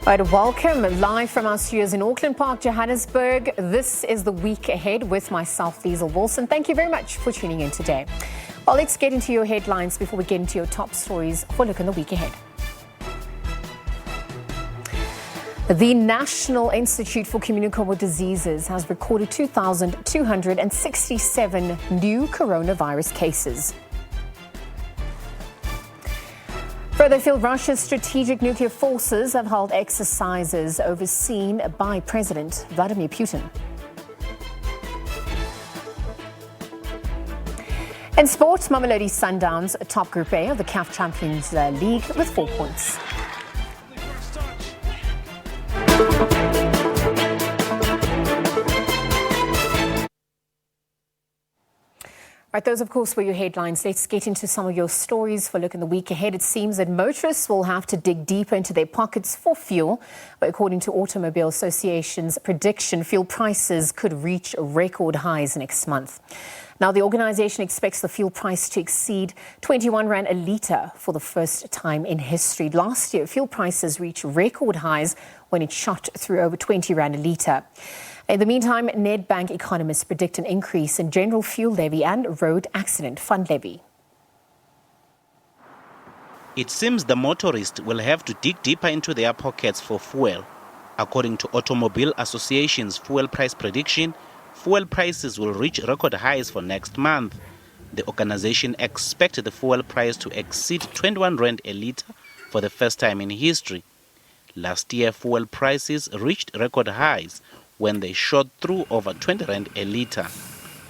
Right, welcome live from our studios in Auckland Park, Johannesburg. This is the week ahead with myself, Liesl Wilson. Thank you very much for tuning in today. Well, let's get into your headlines before we get into your top stories for a look in the week ahead. The National Institute for Communicable Diseases has recorded 2,267 new coronavirus cases. Further afield, Russia's strategic nuclear forces have held exercises overseen by President Vladimir Putin. In sport, Mamelodi Sundowns top Group A of the CAF Champions League with 4 points. Right, those, of course, were your headlines. Let's get into some of your stories for a look in the week ahead. It seems that motorists will have to dig deeper into their pockets for fuel. But according to Automobile Association's prediction, fuel prices could reach record highs next month. Now, the organisation expects the fuel price to exceed 21 Rand a litre for the first time in history. Last year, fuel prices reached record highs when it shot through over 20 Rand a litre. In the meantime, Nedbank economists predict an increase in general fuel levy and road accident fund levy. It seems the motorists will have to dig deeper into their pockets for fuel. According to Automobile Association's fuel price prediction, fuel prices will reach record highs for next month. The organization expects the fuel price to exceed 21 Rand a litre for the first time in history. Last year, fuel prices reached record highs when they shot through over 20 Rand a litre.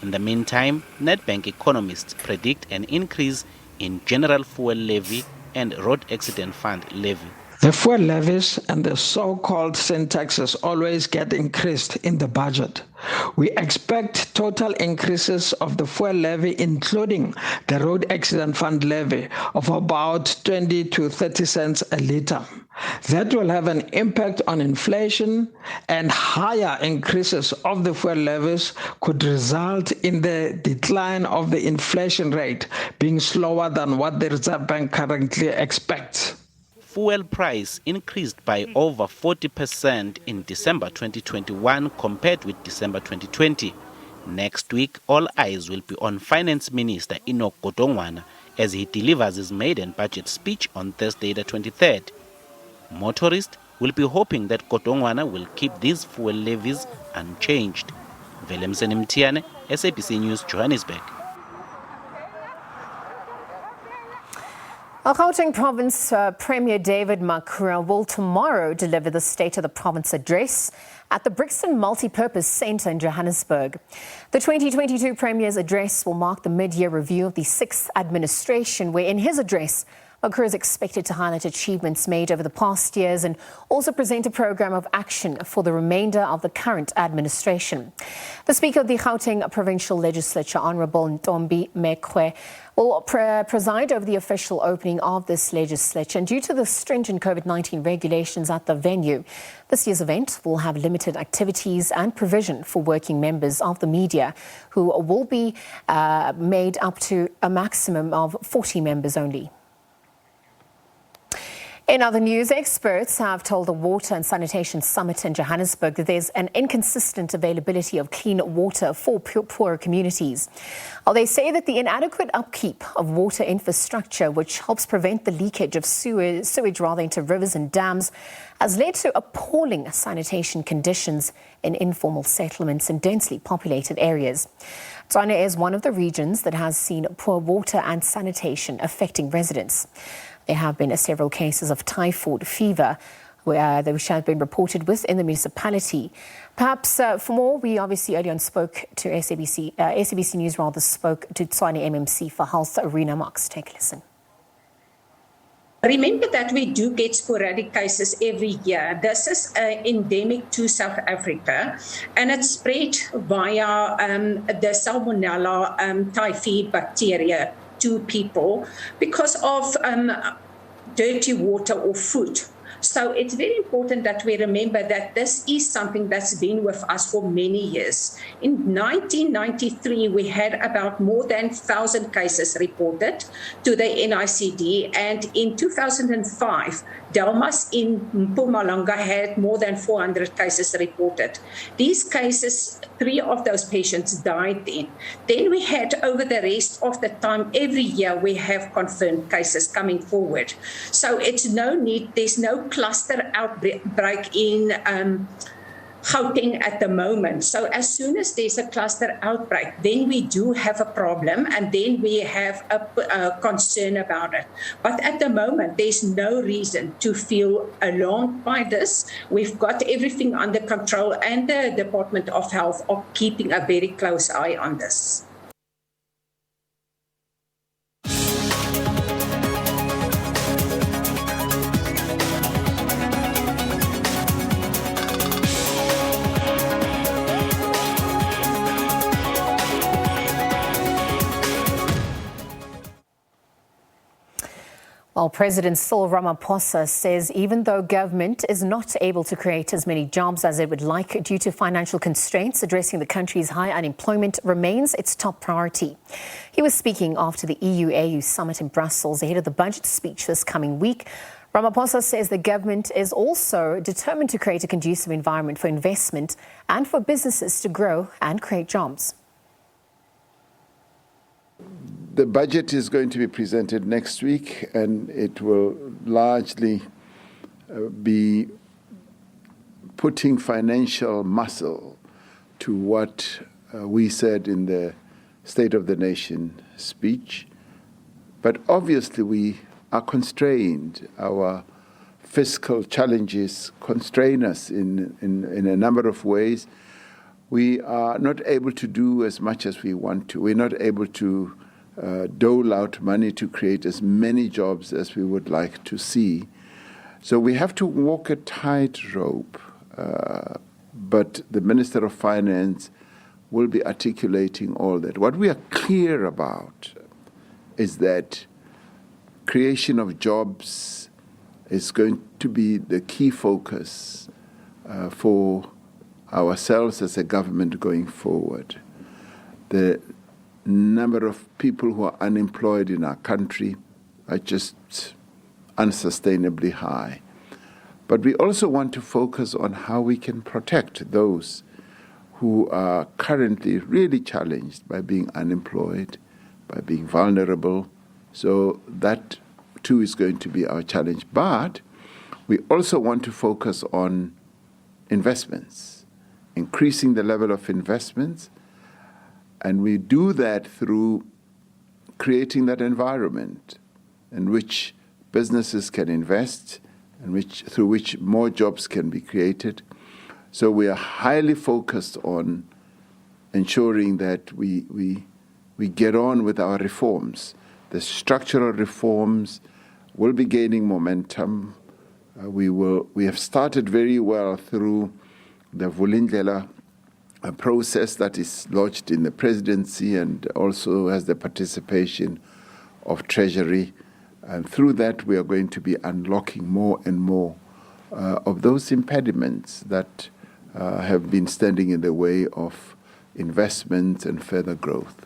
In the meantime, Nedbank economists predict an increase in general fuel levy and road accident fund levy. The fuel levies and the so-called sin taxes always get increased in the budget. We expect total increases of the fuel levy, including the road accident fund levy, of about 20 to 30 cents a litre. That will have an impact on inflation, and higher increases of the fuel levies could result in the decline of the inflation rate being slower than what the Reserve Bank currently expects. Fuel price increased by over 40% in December 2021 compared with December 2020. Next week, all eyes will be on Finance Minister Enoch Godongwana as he delivers his maiden budget speech on Thursday the 23rd. Motorists will be hoping that Godongwana will keep these fuel levies unchanged. Velemsen Mtiane, SABC News, Johannesburg. Gauteng Province Premier David Makhura will tomorrow deliver the State of the Province address at the Brixton Multipurpose Centre in Johannesburg. The 2022 Premier's address will mark the mid-year review of the 6th administration, where in his address, Makhura is expected to highlight achievements made over the past years and also present a program of action for the remainder of the current administration. The Speaker of the Gauteng Provincial Legislature, Honourable Ntombi Mekwe, will preside over the official opening of this legislature. And due to the stringent COVID-19 regulations at the venue, this year's event will have limited activities and provision for working members of the media, who will be made up to a maximum of 40 members only. In other news, experts have told the Water and Sanitation Summit in Johannesburg that there's an inconsistent availability of clean water for poorer communities. They say that the inadequate upkeep of water infrastructure, which helps prevent the leakage of sewage into rivers and dams, has led to appalling sanitation conditions in informal settlements in densely populated areas. Tswana is one of the regions that has seen poor water and sanitation affecting residents. There have been several cases of typhoid fever which have been reported within the municipality. Perhaps for more, we obviously earlier on spoke to SABC News spoke to Tswane MMC for Health, Arena Marks. Take a listen. Remember that we do get sporadic cases every year. This is endemic to South Africa, and it's spread via the Salmonella typhi bacteria to people because of dirty water or food So it's very important that we remember that this is something that's been with us for many years. In 1993, we had about more than 1,000 cases reported to the NICD, and in 2005, Delmas in Mpumalanga had more than 400 cases reported. These cases, 3 of those patients died then. Then we had, over the rest of the time, every year we have confirmed cases coming forward. So it's no need, there's no cluster outbreak in Gauteng at the moment. So as soon as there's a cluster outbreak, then we do have a problem, and then we have a concern about it. But at the moment, there's no reason to feel alarmed by this. We've got everything under control, and the Department of Health are keeping a very close eye on this. Well, President Cyril Ramaphosa says even though government is not able to create as many jobs as it would like due to financial constraints, addressing the country's high unemployment remains its top priority. He was speaking after the EU-AU summit in Brussels ahead of the budget speech this coming week. Ramaphosa says the government is also determined to create a conducive environment for investment and for businesses to grow and create jobs. The budget is going to be presented next week, and it will largely be putting financial muscle to what we said in the State of the Nation speech. But obviously we are constrained. Our fiscal challenges constrain us in a number of ways. We are not able to do as much as we want to. We're not able to dole out money to create as many jobs as we would like to see. So we have to walk a tightrope, but the Minister of Finance will be articulating all that. What we are clear about is that creation of jobs is going to be the key focus for ourselves as a government going forward. The number of people who are unemployed in our country are just unsustainably high. But we also want to focus on how we can protect those who are currently really challenged by being unemployed, by being vulnerable. So that too is going to be our challenge. But we also want to focus on investments, increasing the level of investments. And we do that through creating that environment in which businesses can invest and through which more jobs can be created. So we are highly focused on ensuring that we get on with our reforms. The structural reforms will be gaining momentum. We have started very well through the Vulindlela a process that is lodged in the presidency and also has the participation of Treasury. And through that, we are going to be unlocking more and more of those impediments that have been standing in the way of investment and further growth.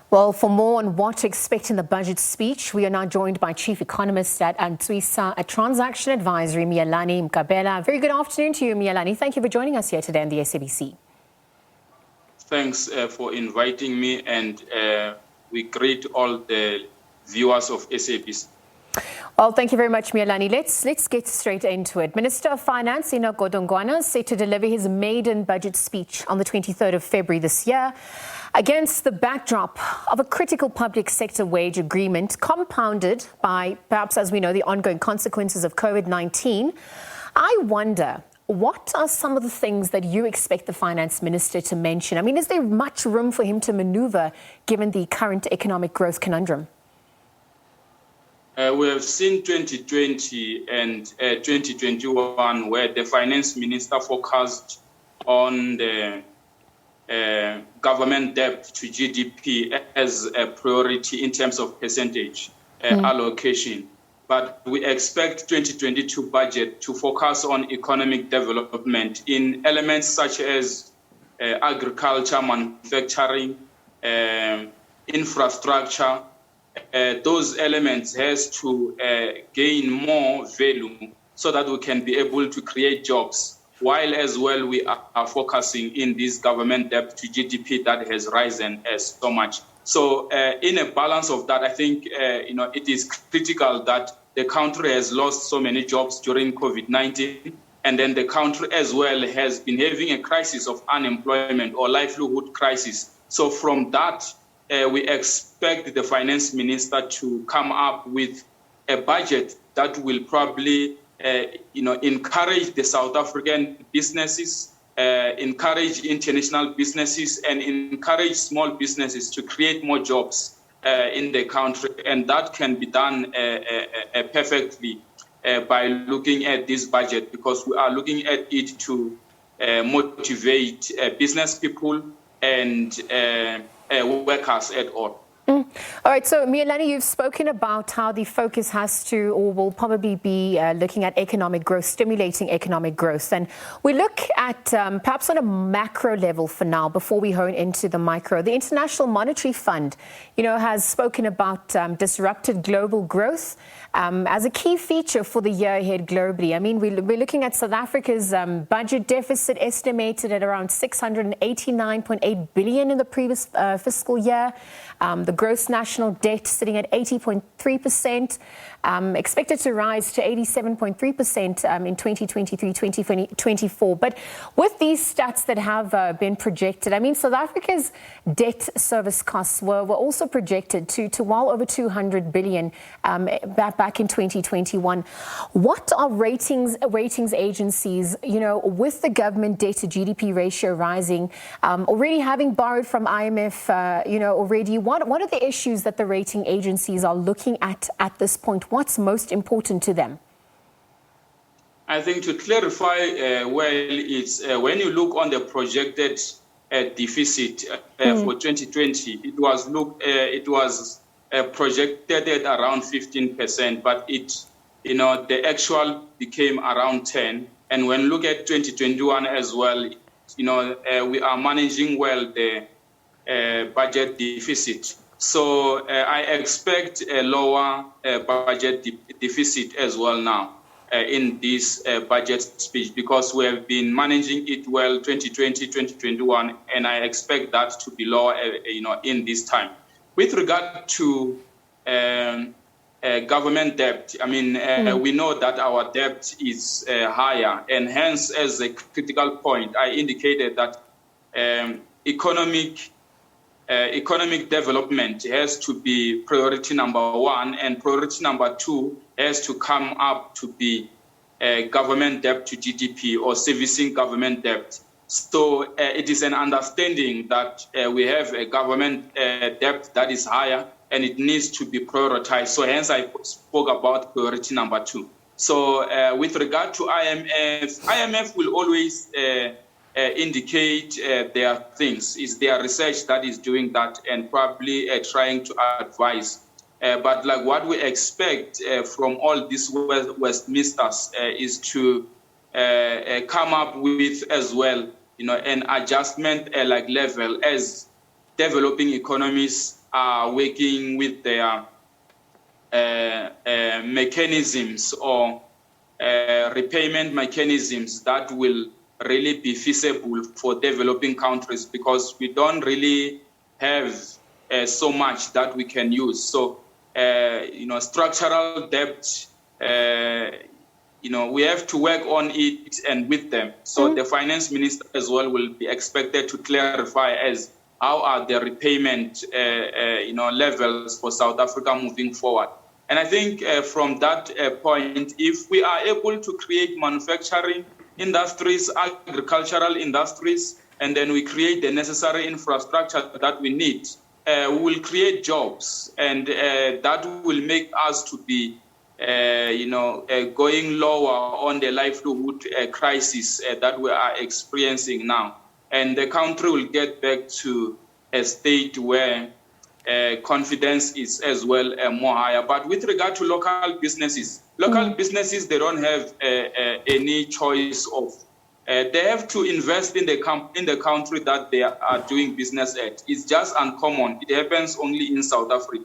Well, for more on what to expect in the budget speech, we are now joined by Chief Economist at Antwisa, a transaction advisory, Mialani Mkabela. Very good afternoon to you, Mialani. Thank you for joining us here today on the SABC. Thanks for inviting me, and we greet all the viewers of SABC. Well, thank you very much, Mialani. Let's get straight into it. Minister of Finance, Enoch Godongwana, is set to deliver his maiden budget speech on the 23rd of February this year. Against the backdrop of a critical public sector wage agreement compounded by, perhaps as we know, the ongoing consequences of COVID-19, I wonder, what are some of the things that you expect the finance minister to mention? I mean, is there much room for him to maneuver given the current economic growth conundrum? We have seen 2020 and 2021 where the finance minister focused on the government debt to GDP as a priority in terms of percentage allocation. but we expect 2022 budget to focus on economic development in elements such as agriculture, manufacturing, infrastructure. Those elements has to gain more value so that we can be able to create jobs, while as well we are focusing in this government debt to GDP that has risen so much. So in a balance of that, I think it is critical that the country has lost so many jobs during COVID-19, and then the country as well has been having a crisis of unemployment or livelihood crisis. So from that, we expect the finance minister to come up with a budget that will probably encourage the South African businesses, encourage international businesses, and encourage small businesses to create more jobs in the country. And that can be done perfectly by looking at this budget, because we are looking at it to motivate business people and workers at all. All right, so Mialani, you've spoken about how the focus has to, or will probably be looking at economic growth, stimulating economic growth. And we look at perhaps on a macro level for now, before we hone into the micro. The International Monetary Fund, has spoken about disrupted global growth as a key feature for the year ahead globally. I mean, we're looking at South Africa's budget deficit estimated at around 689.8 billion in the previous fiscal year. The gross national debt sitting at 80.3%, expected to rise to 87.3% in 2023-2024. But with these stats that have been projected, I mean, South Africa's debt service costs were also projected to well over 200 billion back in 2021. What are ratings agencies, with the government debt to GDP ratio rising, already having borrowed from IMF, already, what are the issues that the rating agencies are looking at this point? What's most important to them? I think to clarify, it's when you look on the projected deficit for 2020, it was projected at around 15%, but the actual became around 10%. And when you look at 2021 as well, we are managing well the budget deficit. So I expect a lower budget deficit as well now in this budget speech, because we have been managing it well 2020, 2021, and I expect that to be lower, in this time. With regard to government debt, I mean, we know that our debt is higher, and hence, as a critical point, I indicated that economic development has to be priority number one, and priority number two has to come up to be government debt to GDP or servicing government debt. So it is an understanding that we have a government debt that is higher and it needs to be prioritized. So hence I spoke about priority number two. So with regard to IMF will always indicate their things. It's their research that is doing that and probably trying to advise. But like what we expect from all these Westminsters is to come up with as well, an adjustment level as developing economies are working with their mechanisms or repayment mechanisms that will really be feasible for developing countries, because we don't really have so much that we can use. So, structural debt, we have to work on it and with them. So the finance minister as well will be expected to clarify as how are the repayment, levels for South Africa moving forward. And I think from that point, if we are able to create manufacturing industries, agricultural industries, and then we create the necessary infrastructure that we need, we will create jobs, and that will make us to be, going lower on the livelihood crisis that we are experiencing now. And the country will get back to a state where confidence is as well more higher. But with regard to local businesses, they don't have any choice of. They have to invest in the country that they are doing business at. It's just uncommon. It happens only in South Africa.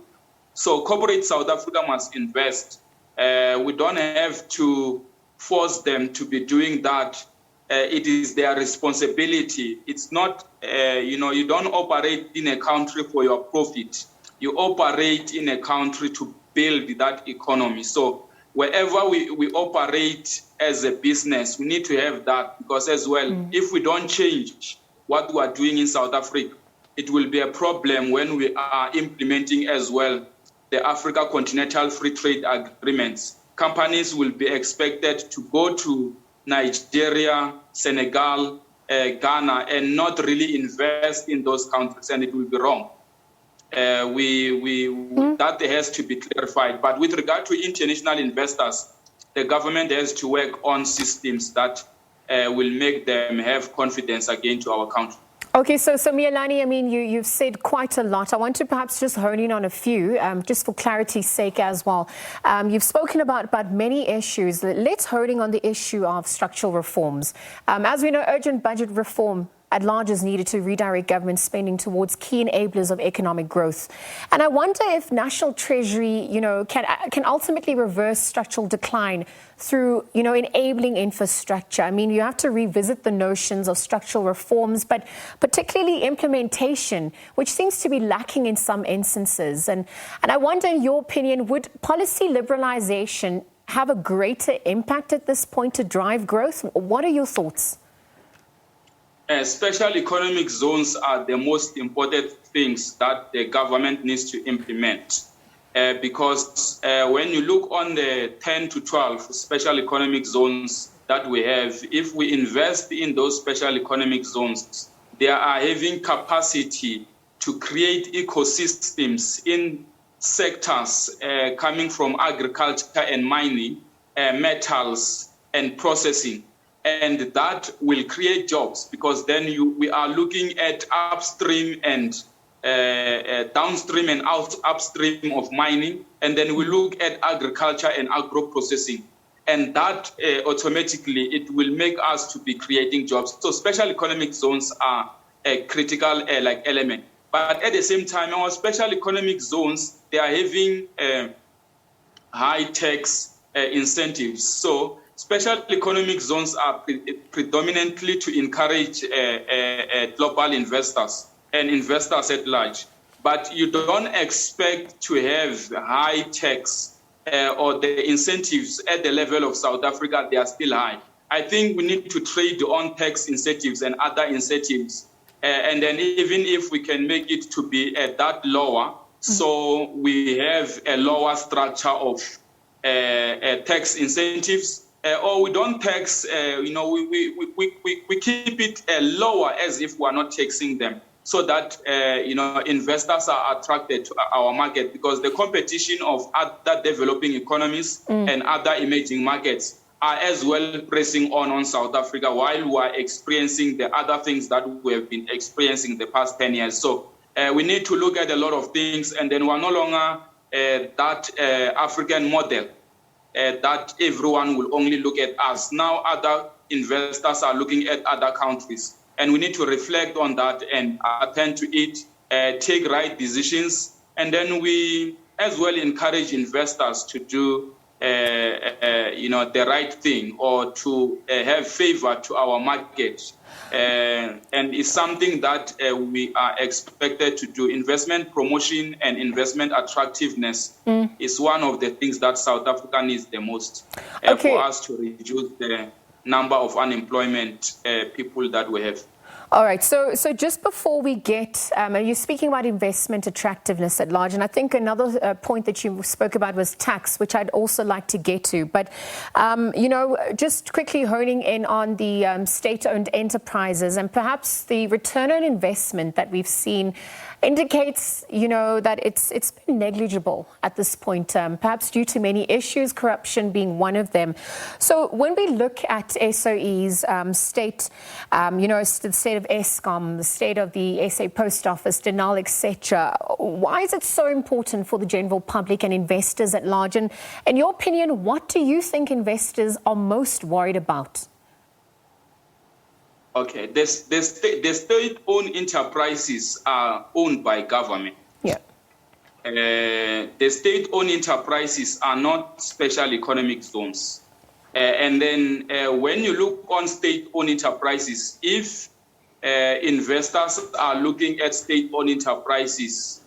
So corporate South Africa must invest. We don't have to force them to be doing that. It is their responsibility. It's not, you don't operate in a country for your profit. You operate in a country to build that economy. So wherever we operate as a business, we need to have that, because as well, if we don't change what we are doing in South Africa, it will be a problem when we are implementing as well the Africa Continental Free Trade Agreements. Companies will be expected to go to Nigeria, Senegal, Ghana, and not really invest in those countries, and it will be wrong. That has to be clarified. But with regard to international investors, the government has to work on systems that will make them have confidence again to our country. Okay, so Mialani, I mean, you've said quite a lot. I want to perhaps just hone in on a few, just for clarity's sake as well. You've spoken about many issues. Let's hone in on the issue of structural reforms. As we know, urgent budget reform at large is needed to redirect government spending towards key enablers of economic growth. And I wonder if National Treasury, can ultimately reverse structural decline through, enabling infrastructure. I mean, you have to revisit the notions of structural reforms, but particularly implementation, which seems to be lacking in some instances. And I wonder, in your opinion, would policy liberalization have a greater impact at this point to drive growth? What are your thoughts? Special economic zones are the most important things that the government needs to implement, because when you look on the 10 to 12 special economic zones that we have, if we invest in those special economic zones, they are having capacity to create ecosystems in sectors coming from agriculture and mining, metals and processing. And that will create jobs, because then we are looking at upstream and downstream and upstream of mining. And then we look at agriculture and agro-processing. And that automatically, it will make us to be creating jobs. So special economic zones are a critical element. But at the same time, our special economic zones, they are having high tax incentives. So special economic zones are predominantly to encourage global investors and investors at large. But you don't expect to have high tax or the incentives at the level of South Africa, they are still high. I think we need to trade on tax incentives and other incentives. And then even if we can make it to be that lower, so we have a lower structure of tax incentives, or we don't tax, we keep it lower as if we are not taxing them, so that, investors are attracted to our market, because the competition of other developing economies and other emerging markets are as well pressing on South Africa, while we are experiencing the other things that we have been experiencing the past 10 years. So we need to look at a lot of things, and then we're no longer that African model that everyone will only look at us. Now other investors are looking at other countries, and we need to reflect on that and attend to it, take right decisions, and then we as well encourage investors to do the right thing, or to have favor to our market. And it's something that we are expected to do. Investment promotion and investment attractiveness is one of the things that South Africa needs the most for us to reduce the number of unemployment people that we have. All right. So just before we get, you're speaking about investment attractiveness at large, and I think another point that you spoke about was tax, which I'd also like to get to. But, just quickly honing in on the state-owned enterprises and perhaps the return on investment that we've seen indicates, that it's been negligible at this point, perhaps due to many issues, corruption being one of them. So when we look at SOE's state, the state of Eskom, the state of the SA Post Office, Denal, etc., why is it so important for the general public and investors at large? And in your opinion, what do you think investors are most worried about? Okay, the state-owned enterprises are owned by government. Yeah. The state-owned enterprises are not special economic zones. And then when you look on state-owned enterprises, if investors are looking at state-owned enterprises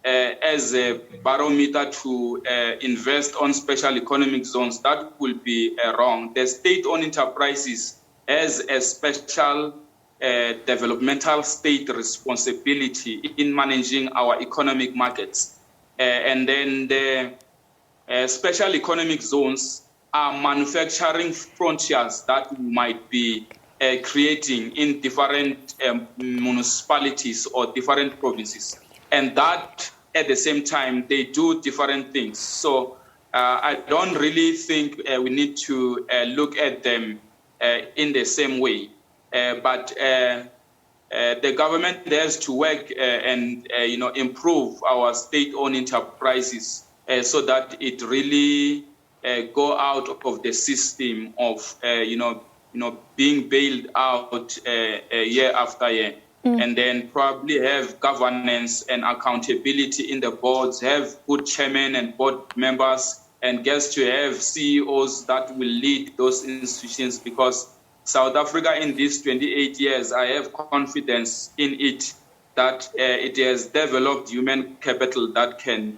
as a barometer to invest on special economic zones, that will be wrong. The state-owned enterprises as a special developmental state responsibility in managing our economic markets. And then the special economic zones are manufacturing frontiers that we might be creating in different municipalities or different provinces. And that, at the same time, they do different things. So I don't really think we need to look at them in the same way, but the government has to work and improve our state-owned enterprises so that it really go out of the system of being bailed out year after year, and then probably have governance and accountability in the boards, have good chairmen and board members, and gets to have CEOs that will lead those institutions, because South Africa in these 28 years, I have confidence in it that it has developed human capital that can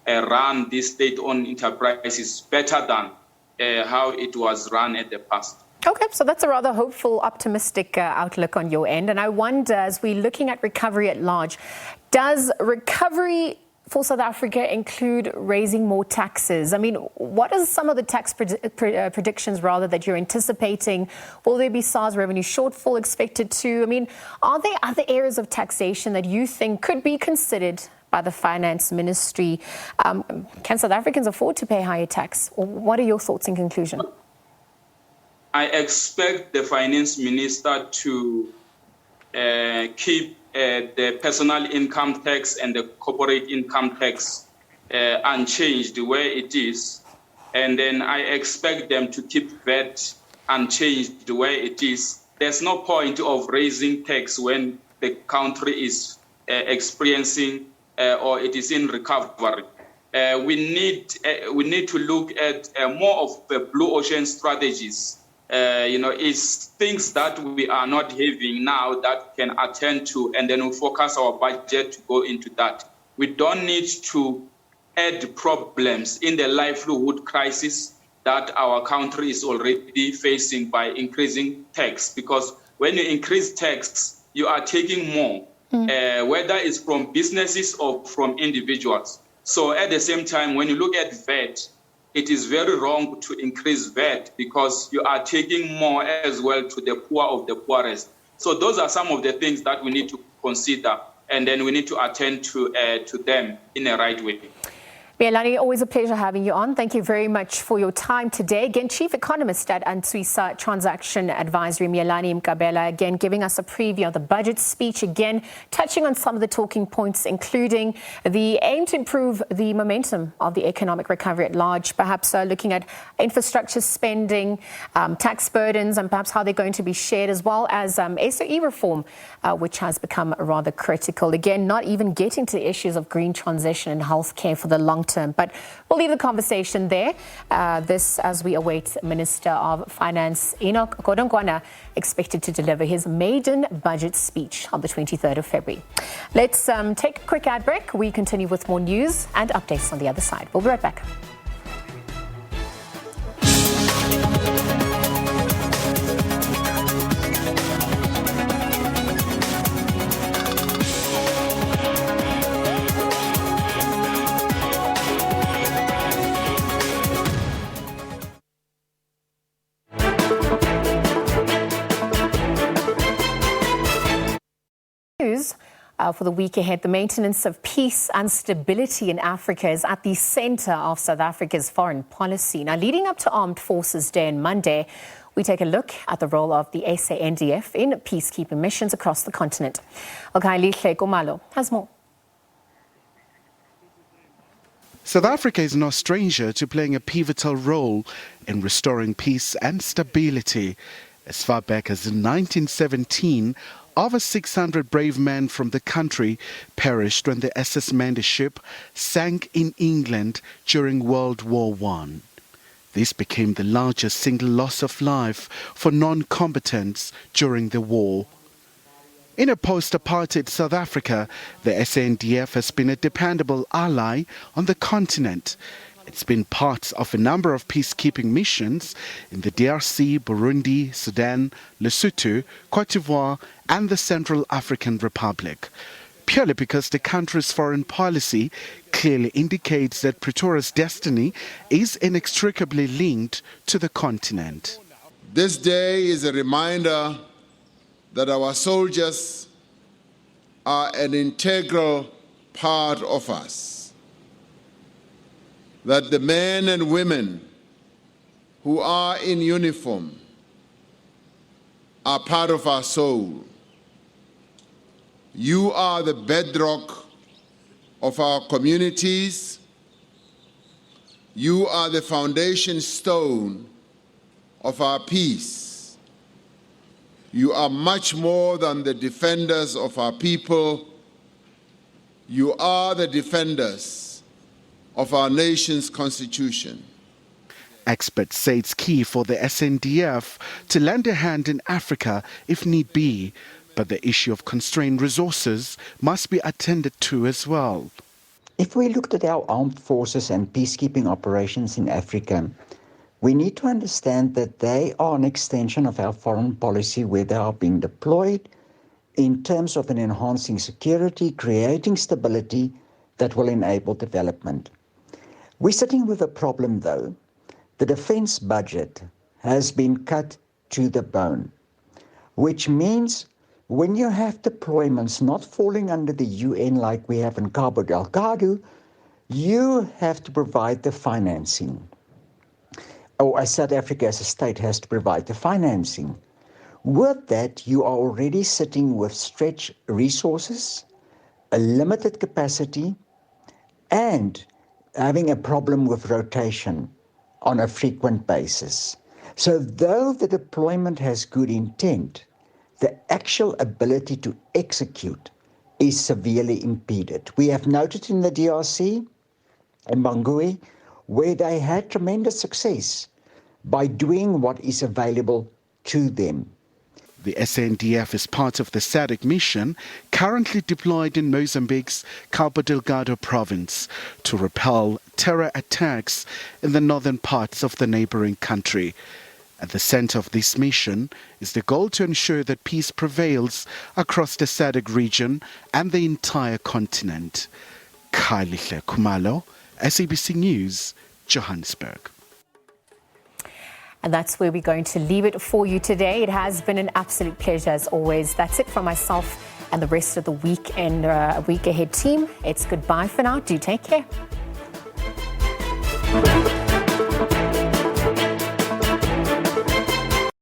run these state-owned enterprises better than how it was run in the past. Okay, so that's a rather hopeful, optimistic outlook on your end. And I wonder, as we're looking at recovery at large, does recovery for South Africa include raising more taxes? I mean, what are some of the tax predictions, rather, that you're anticipating? Will there be SARS revenue shortfall expected to? I mean, are there other areas of taxation that you think could be considered by the Finance Ministry? Can South Africans afford to pay higher tax? Or what are your thoughts in conclusion? I expect the Finance Minister to keep the personal income tax and the corporate income tax unchanged the way it is. And then I expect them to keep VAT unchanged the way it is. There's no point of raising tax when the country is experiencing or it is in recovery. We need to look at more of the blue ocean strategies. It's things that we are not having now that can attend to, and then we focus our budget to go into that. We don't need to add problems in the livelihood crisis that our country is already facing by increasing tax, because when you increase tax, you are taking more, whether it's from businesses or from individuals. So at the same time, when you look at VAT, it is very wrong to increase VAT, because you are taking more as well to the poor of the poorest. So those are some of the things that we need to consider, and then we need to attend to them in a right way. Miyelani, always a pleasure having you on. Thank you very much for your time today. Again, Chief Economist at Antsuisa Transaction Advisory, Miyelani Mkabela, again giving us a preview of the budget speech, again touching on some of the talking points, including the aim to improve the momentum of the economic recovery at large, perhaps looking at infrastructure spending, tax burdens, and perhaps how they're going to be shared, as well as SOE reform, which has become rather critical. Again, not even getting to the issues of green transition and healthcare for the long term. But we'll leave the conversation there. This as we await Minister of Finance Enoch Godongwana, expected to deliver his maiden budget speech on the 23rd of February. Let's take a quick ad break. We continue with more news and updates on the other side. We'll be right back. For the week ahead, the maintenance of peace and stability in Africa is at the center of South Africa's foreign policy. Now, leading up to Armed Forces Day on Monday, we take a look at the role of the SANDF in peacekeeping missions across the continent. Okailihle Kumalo has more. South Africa is no stranger to playing a pivotal role in restoring peace and stability. As far back as in 1917, over 600 brave men from the country perished when the SS Mende ship sank in England during World War I. This became the largest single loss of life for non-combatants during the war. In a post-apartheid South Africa, the SANDF has been a dependable ally on the continent. It's been part of a number of peacekeeping missions in the DRC, Burundi, Sudan, Lesotho, Cote d'Ivoire and the Central African Republic, purely because the country's foreign policy clearly indicates that Pretoria's destiny is inextricably linked to the continent. This day is a reminder that our soldiers are an integral part of us, that the men and women who are in uniform are part of our soul. You are the bedrock of our communities. You are the foundation stone of our peace. You are much more than the defenders of our people. You are the defenders of our nation's constitution. Experts say it's key for the SANDF to lend a hand in Africa if need be, but the issue of constrained resources must be attended to as well. If we looked at our armed forces and peacekeeping operations in Africa, we need to understand that they are an extension of our foreign policy where they are being deployed in terms of an enhancing security, creating stability that will enable development. We're sitting with a problem though. The defense budget has been cut to the bone, which means when you have deployments not falling under the UN like we have in Cabo Delgado, you have to provide the financing. Or as South Africa as a state has to provide the financing. With that, you are already sitting with stretched resources, a limited capacity, and having a problem with rotation on a frequent basis. So though the deployment has good intent, the actual ability to execute is severely impeded. We have noted in the DRC and Bangui where they had tremendous success by doing what is available to them. The SANDF is part of the SADC mission currently deployed in Mozambique's Cabo Delgado province to repel terror attacks in the northern parts of the neighboring country. At the center of this mission is the goal to ensure that peace prevails across the SADC region and the entire continent. Okailihle Kumalo, SABC News, Johannesburg. And that's where we're going to leave it for you today. It has been an absolute pleasure as always. That's it from myself and the rest of the week and week ahead team. It's goodbye for now. Do take care.